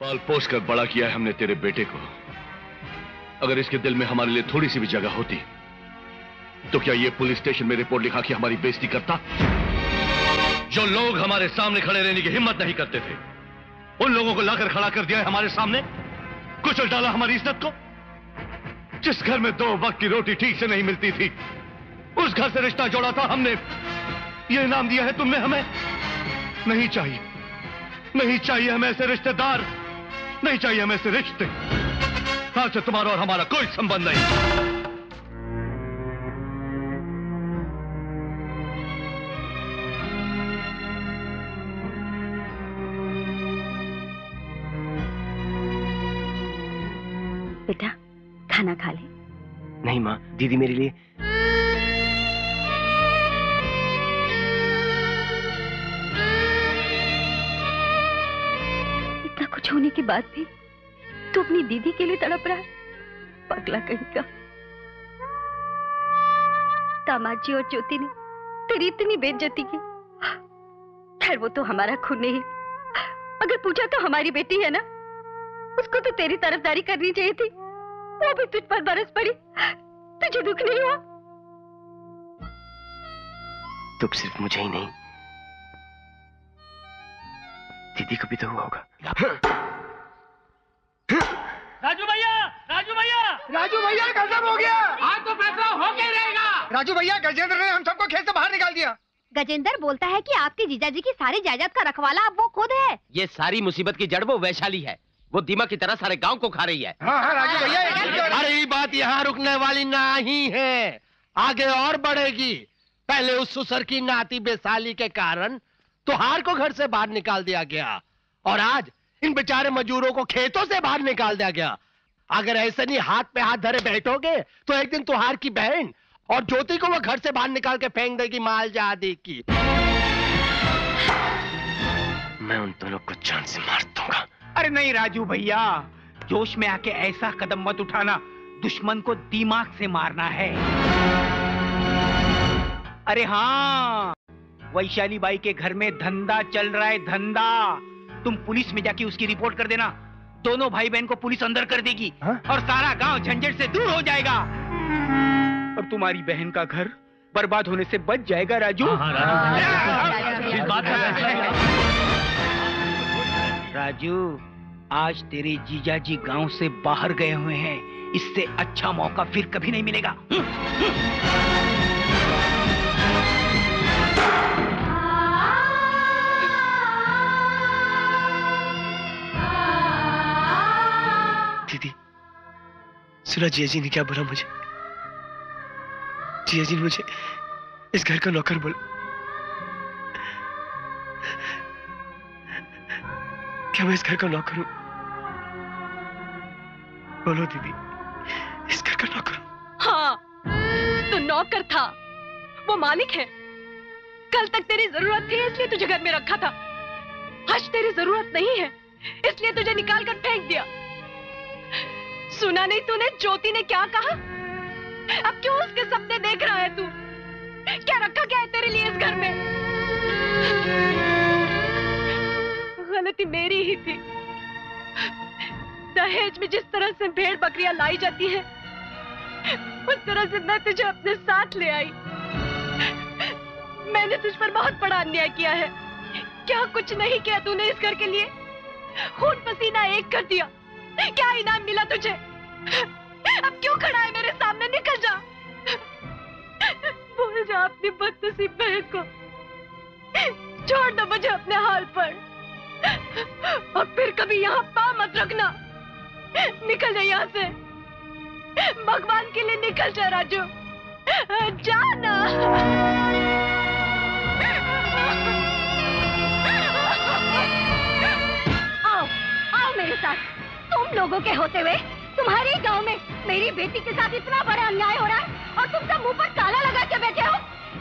पाल पोस कर बड़ा किया है हमने तेरे बेटे को। अगर इसके दिल में हमारे लिए थोड़ी सी भी जगह होती तो क्या ये पुलिस स्टेशन में रिपोर्ट लिखा के हमारी बेइज्जती करता? जो लोग हमारे सामने खड़े रहने की हिम्मत नहीं करते थे, उन लोगों को लाकर खड़ा कर दिया है हमारे सामने, कुचल डाला हमारी इज्जत को। जिस घर में 2 वक्त की रोटी ठीक से नहीं मिलती थी, उस घर से रिश्ता जोड़ा था हमने। ये इनाम दिया है तुमने हमें। नहीं चाहिए, नहीं चाहिए हमें ऐसे रिश्तेदार, नहीं चाहिए हमें ऐसे रिश्ते। आज से तुम्हारा और हमारा कोई संबंध नहीं। बेटा खाना खा ले। नहीं माँ, दीदी मेरे लिए। इतना कुछ होने के बाद भी तू अपनी दीदी के लिए तड़प रहा है, पगला कहीं का। दामाद जी और ज्योति ने तेरी इतनी बेइज्जती की। खैर वो तो हमारा खून नहीं, अगर पूछा तो हमारी बेटी है ना, उसको तो तेरी तरफदारी करनी चाहिए थी। वो भी तुझ पर बरस पड़ी, तुझे दुख नहीं हुआ? दुख सिर्फ मुझे ही नहीं, दीदी को भी तो हुआ होगा। राजू भैया, राजू भैया, राजू भैया गजब हो गया। आज तो फैसला हो के रहेगा। राजू भैया, गजेंद्र ने हम सबको खेत से बाहर निकाल दिया। गजेंद्र बोलता है कि आपके जीजाजी की सारी जायदाद का रखवाला अब वो खुद है। ये सारी मुसीबत की जड़ वो वैशाली है, वो दीमक की तरह सारे गांव को खा रही है। हाँ राजू भैया, अरे ये बात यहाँ रुकने वाली नहीं है, आगे और बढ़ेगी। पहले उस सुसर की नाती बेसाली के कारण तुहार को घर से बाहर निकाल दिया गया, और आज इन बेचारे मजदूरों को खेतों से बाहर निकाल दिया गया। अगर ऐसे नहीं हाथ पे हाथ धरे बैठोगे तो एक दिन तुहार की बहन और ज्योति को वो घर से बाहर निकाल के फेंक देगी माल जादी की। मैं उन दोनों को जान से मार दूंगा। अरे नहीं राजू भैया, जोश में आके ऐसा कदम मत उठाना, दुश्मन को दिमाग से मारना है। अरे हाँ, वैशाली बाई के घर में धंधा चल रहा है, धंधा। तुम पुलिस में जाके उसकी रिपोर्ट कर देना, दोनों भाई बहन को पुलिस अंदर कर देगी। और सारा गांव झंझट से दूर हो जाएगा, और तुम्हारी बहन का घर बर्बाद होने से बच जाएगा राजू। राजू, आज तेरे जीजाजी गांव से बाहर गए हुए हैं, इससे अच्छा मौका फिर कभी नहीं मिलेगा। दीदी, सुना जिया जी ने क्या बोला मुझे? जिया जी ने मुझे इस घर का नौकर बोला। क्या मैं इस घर का नौकर हूं? बोलो दीदी, इस घर का नौकर हूं? हाँ, तो नौकर था, वो मालिक है। कल तक तेरी जरूरत थी इसलिए तुझे घर में रखा था, आज तेरी जरूरत नहीं है इसलिए तुझे निकाल कर फेंक दिया। सुना नहीं तूने ज्योति ने क्या कहा? अब क्यों उसके सपने देख रहा है तू? क्या रखा क्या है तेरे लिए इस घर में? गलती मेरी ही थी। दहेज में जिस तरह से भेड़ बकरियां लाई जाती है, उस तरह से मैं तुझे अपने साथ ले आई। मैंने तुझ पर बहुत बड़ा अन्याय किया है। क्या कुछ नहीं किया तूने इस घर के लिए? खून पसीना एक कर दिया। क्या इनाम मिला तुझे? अब क्यों खड़ा है मेरे सामने? निकल जा, भूल जा अपनी बदनसीब बहन को, छोड़ दो मुझे अपने हाल पर, और फिर कभी यहाँ पाँव मत रखना। निकल जा यहाँ से, भगवान के लिए निकल जा राजू, जाना। आओ, आओ मेरे साथ। तुम लोगों के होते हुए तुम्हारे गांव में मेरी बेटी के साथ इतना बड़ा अन्याय हो रहा है, और तुम सब मुंह पर ताला लगा के बैठे हो।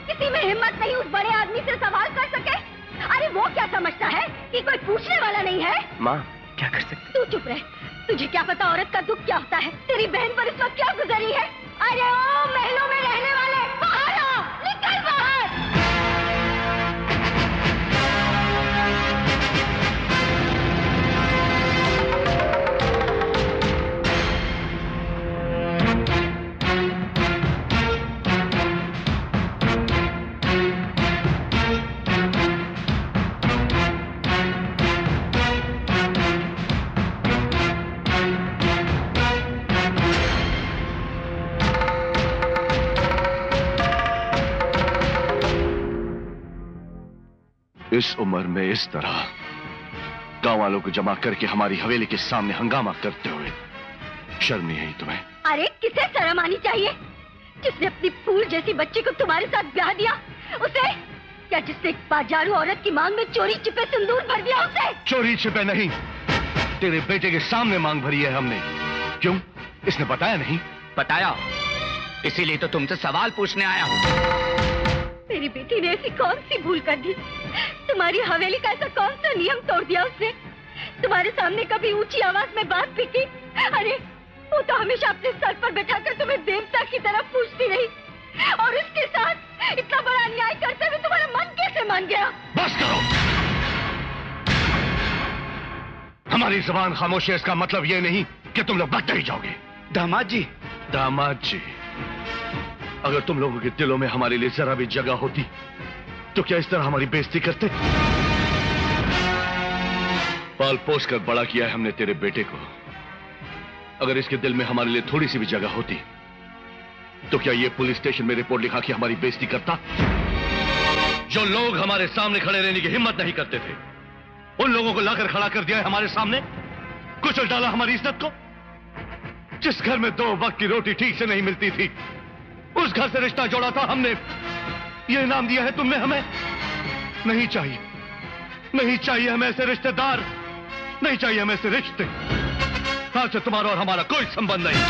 किसी में हिम्मत नहीं उस बड़े आदमी से सवाल कर सके? अरे वो क्या समझता है कि कोई पूछने वाला नहीं है? माँ, क्या कर सकते? तू चुप रह, तुझे क्या पता औरत का दुख क्या होता है? तेरी बहन पर इस वक्त क्या गुजरी है? अरे ओ महलों में रहने वाले, बाहर आओ, निकल बाहर। इस उम्र में इस तरह गांव वालों को जमा करके हमारी हवेली के सामने हंगामा करते हुए शर्म नहीं आई तुम्हें? अरे किसे शर्म आनी चाहिए? जिसने अपनी फूल जैसी बच्ची को तुम्हारे साथ ब्याह दिया उसे, या जिसने एक बाजारू औरत की मांग में चोरी छिपे सिंदूर भर दिया उसे? चोरी छिपे नहीं, तेरे बेटे के सामने मांग भरी है हमने। क्यों, इसने बताया नहीं? बताया, इसीलिए तो तुमसे सवाल पूछने आया हूँ। मेरी बेटी ने ऐसी कौन सी भूल कर दी? तुम्हारी हवेली का ऐसा कौन सा नियम तोड़ दिया उसने? तुम्हारे सामने कभी ऊंची आवाज में बात भी की? अरे वो तो हमेशा अपने सर पर बैठाकर तुम्हें देवता की तरह पूछती रही, और उसके साथ इतना बड़ा अन्याय करते हुए तुम्हारा मन कैसे मान गया? बस करो, हमारी जुबान खामोश है, इसका मतलब ये नहीं कि तुम लोग बचते ही जाओगे। दामाद जी, दामाद जी, अगर तुम लोगों के दिलों में हमारे लिए जरा भी जगह होती तो क्या इस तरह हमारी बेइज्जती करते? पाल पोस कर बड़ा किया है हमने तेरे बेटे को। अगर इसके दिल में हमारे लिए थोड़ी सी भी जगह होती तो क्या ये पुलिस स्टेशन में रिपोर्ट लिखा के हमारी बेइज्जती करता? जो लोग हमारे सामने खड़े रहने की हिम्मत नहीं करते थे, उन लोगों को लाकर खड़ा कर दिया है हमारे सामने, कुचल डाला हमारी इज्जत को। जिस घर में 2 वक्त की रोटी ठीक से नहीं मिलती थी, उस घर से रिश्ता जोड़ा था हमने। ये इनाम दिया है तुमने हमें? नहीं चाहिए, नहीं चाहिए हमें ऐसे रिश्तेदार, नहीं चाहिए हमें ऐसे रिश्ते। आज से तुम्हारा और हमारा कोई संबंध नहीं।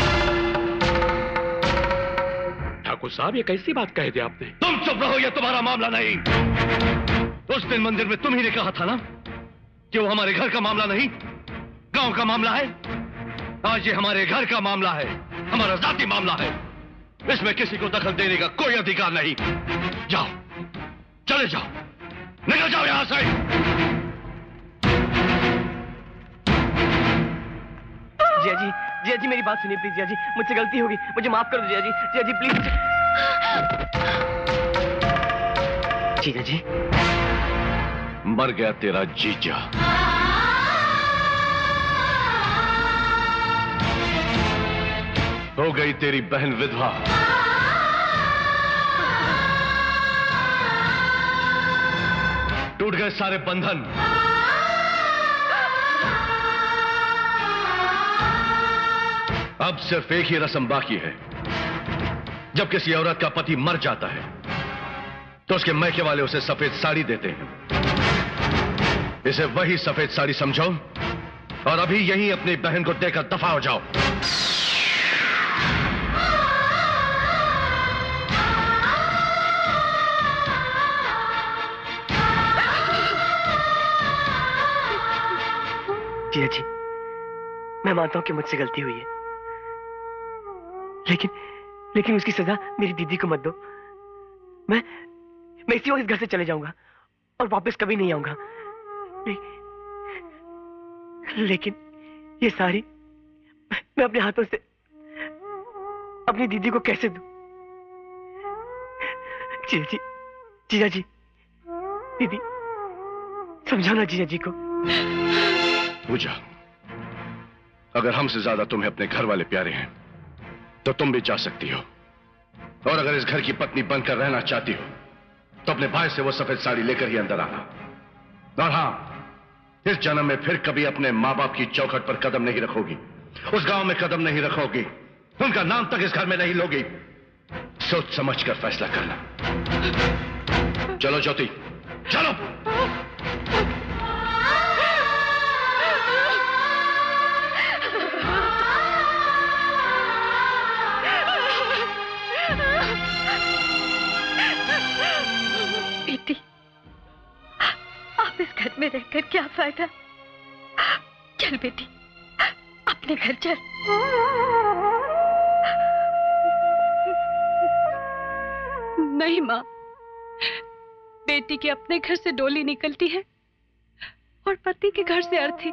ठाकुर साहब, ये कैसी बात कह दी आपने? तुम चुप रहो, ये तुम्हारा मामला नहीं। उस दिन मंदिर में तुम ही ने कहा था ना कि वो हमारे घर का मामला नहीं, गांव का मामला है। आज ये हमारे घर का मामला है, हमारा जाति मामला है। इसमें किसी को दखल देने का कोई अधिकार नहीं। जाओ, चले जाओ, निकल जाओ यहां से। जिया जी, जिया जी मेरी बात सुनिए प्लीज। जिया जी, मुझसे गलती होगी, मुझे माफ कर दो जिया जी। जिया जी प्लीज। जिया जी, मर गया तेरा जीजा। हो गई तेरी बहन विधवा। टूट गए सारे बंधन। अब सिर्फ एक ही रस्म बाकी है। जब किसी औरत का पति मर जाता है तो उसके मैके वाले उसे सफेद साड़ी देते हैं। इसे वही सफेद साड़ी समझो और अभी यहीं अपनी बहन को देकर दफा हो जाओ। जिया जी, मैं मानता हूं कि मुझसे गलती हुई है, लेकिन उसकी सजा मेरी दीदी को मत दो। मैं इसी वक्त इस घर से चले जाऊंगा और वापस कभी नहीं आऊंगा। लेकिन ये साड़ी मैं अपने हाथों से अपनी दीदी को कैसे दूं? जिया जी, जिया जी, दीदी समझाना जिया जी को। पूजा, अगर हमसे ज्यादा तुम्हें अपने घर वाले प्यारे हैं तो तुम भी जा सकती हो, और अगर इस घर की पत्नी बनकर रहना चाहती हो तो अपने भाई से वो सफेद साड़ी लेकर ही अंदर आना। और हां, इस जन्म में फिर कभी अपने मां बाप की चौखट पर कदम नहीं रखोगी, उस गांव में कदम नहीं रखोगी, उनका नाम तक इस घर में नहीं लोगी। सोच समझ कर फैसला करना। चलो ज्योति, चलो। बेटी, आप इस घर में रहकर क्या फायदा? चल बेटी, अपने घर चल। नहीं माँ, बेटी के अपने घर से डोली निकलती है और पति के घर से अर्थी।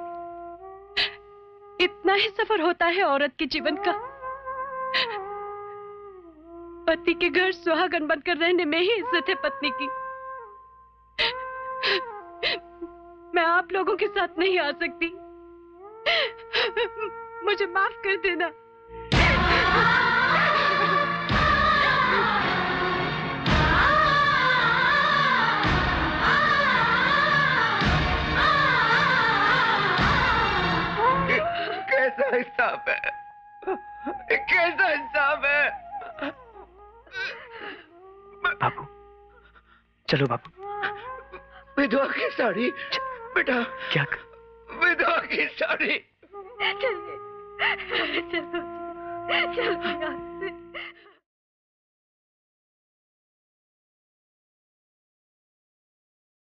इतना ही सफर होता है औरत के जीवन का। पति के घर सुहागन बनकर रहने में ही इज्जत है पत्नी की। मैं आप लोगों के साथ नहीं आ सकती, मुझे माफ कर देना। इंसाफ है? ये कैसा इंसाफ है? बाबू, चलो बाबू। विधवा की साड़ी बेटा। क्या? विधवा की साड़ी। चलो चलो चलो।